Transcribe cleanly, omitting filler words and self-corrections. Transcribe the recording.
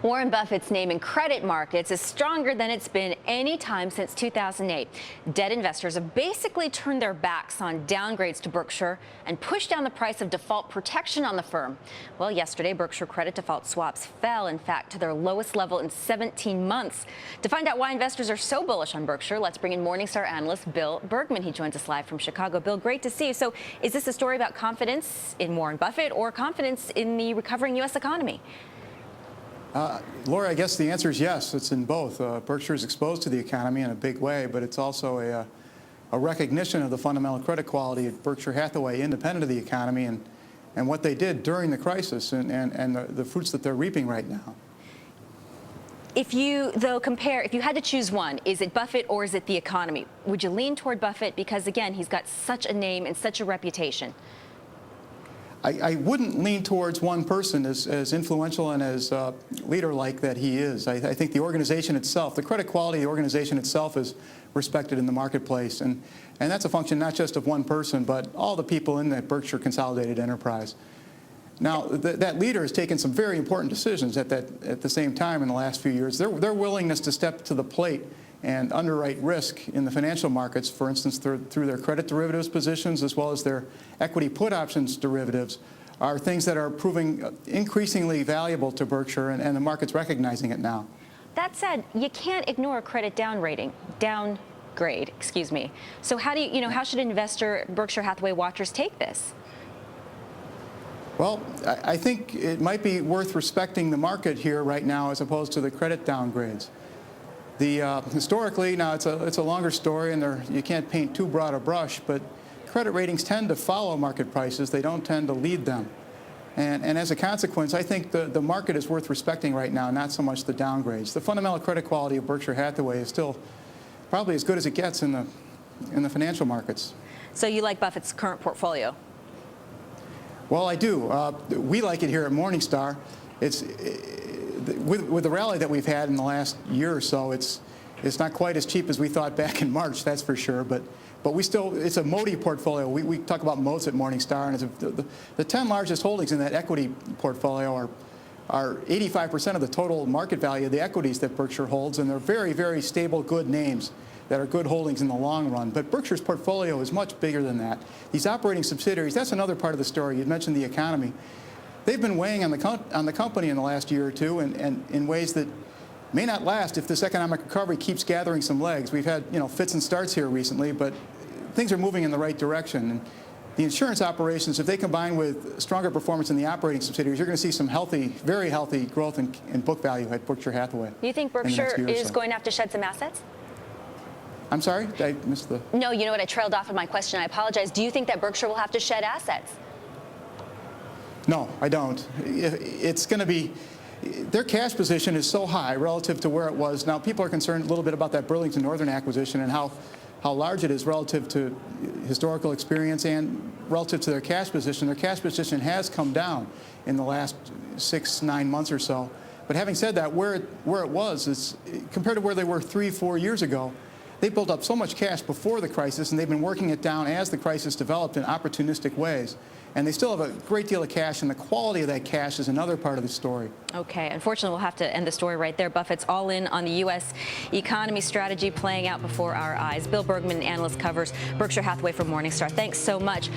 Warren Buffett's name in credit markets is stronger than it's been any time since 2008. Debt investors have basically turned their backs on downgrades to Berkshire and pushed down the price of default protection on the firm. Well, yesterday, Berkshire credit default swaps fell, in fact, to their lowest level in 17 months. To find out why investors are so bullish on Berkshire, let's bring in Morningstar analyst Bill Bergman. He joins us live from Chicago. Bill, great to see you. So is this a story about confidence in Warren Buffett or confidence in the recovering U.S. economy? Laura, I guess the answer is yes. It's in both. Berkshire is exposed to the economy in a big way, but it's also a recognition of the fundamental credit quality of Berkshire Hathaway, independent of the economy, and what they did during the crisis and the fruits that they're reaping right now. If you, though, compare, if you had to choose one, is it Buffett or is it the economy? Would you lean toward Buffett because, again, he's got such a name and such a reputation? I wouldn't lean towards one person as influential and as leader-like that he is. I think the organization itself, the credit quality of the organization itself is respected in the marketplace. And that's a function not just of one person, but all the people in that Berkshire consolidated enterprise. Now, that leader has taken some very important decisions at the same time in the last few years. Their willingness to step to the plate and underwrite risk in the financial markets, for instance, through their credit derivatives positions as well as their equity put options derivatives, are things that are proving increasingly valuable to Berkshire, and the market's recognizing it now. That said, you can't ignore a credit downgrade, excuse me. So how do you, how should investor Berkshire Hathaway watchers take this? Well, I think it might be worth respecting the market here right now as opposed to the credit downgrades. Historically, now it's a longer story, and you can't paint too broad a brush, but credit ratings tend to follow market prices. They don't tend to lead them. And as a consequence, I think the market is worth respecting right now, not so much the downgrades. The fundamental credit quality of Berkshire Hathaway is still probably as good as it gets in the financial markets. So you like Buffett's current portfolio? Well, I do. We like it here at Morningstar. With the rally that we've had in the last year or so, it's not quite as cheap as we thought back in March, that's for sure. But it's a MODI portfolio. We talk about moats at Morningstar, and the 10 largest holdings in that equity portfolio are 85% of the total market value of the equities that Berkshire holds, and they're very, very stable, good names that are good holdings in the long run. But Berkshire's portfolio is much bigger than that. These operating subsidiaries, that's another part of the story. You mentioned the economy. They've been weighing on the company in the last year or two, and in ways that may not last if this economic recovery keeps gathering some legs. We've had fits and starts here recently, but things are moving in the right direction. And the insurance operations, if they combine with stronger performance in the operating subsidiaries, you're going to see some healthy, very healthy growth in book value at Berkshire Hathaway. Do you think Berkshire is going to have to shed some assets? I'm sorry? I missed the... No, you know what? I trailed off in my question. I apologize. Do you think that Berkshire will have to shed assets? No, I don't. It's going to be... Their cash position is so high relative to where it was. Now, people are concerned a little bit about that Burlington Northern acquisition and how large it is relative to historical experience and relative to their cash position. Their cash position has come down in the last 6-9 months or so. But having said that, where it was, is compared to where they were 3-4 years ago, they built up so much cash before the crisis, and they've been working it down as the crisis developed in opportunistic ways. And they still have a great deal of cash, and the quality of that cash is another part of the story. Okay. Unfortunately, we'll have to end the story right there. Buffett's all in on the U.S. economy strategy playing out before our eyes. Bill Bergman, analyst, covers Berkshire Hathaway for Morningstar. Thanks so much.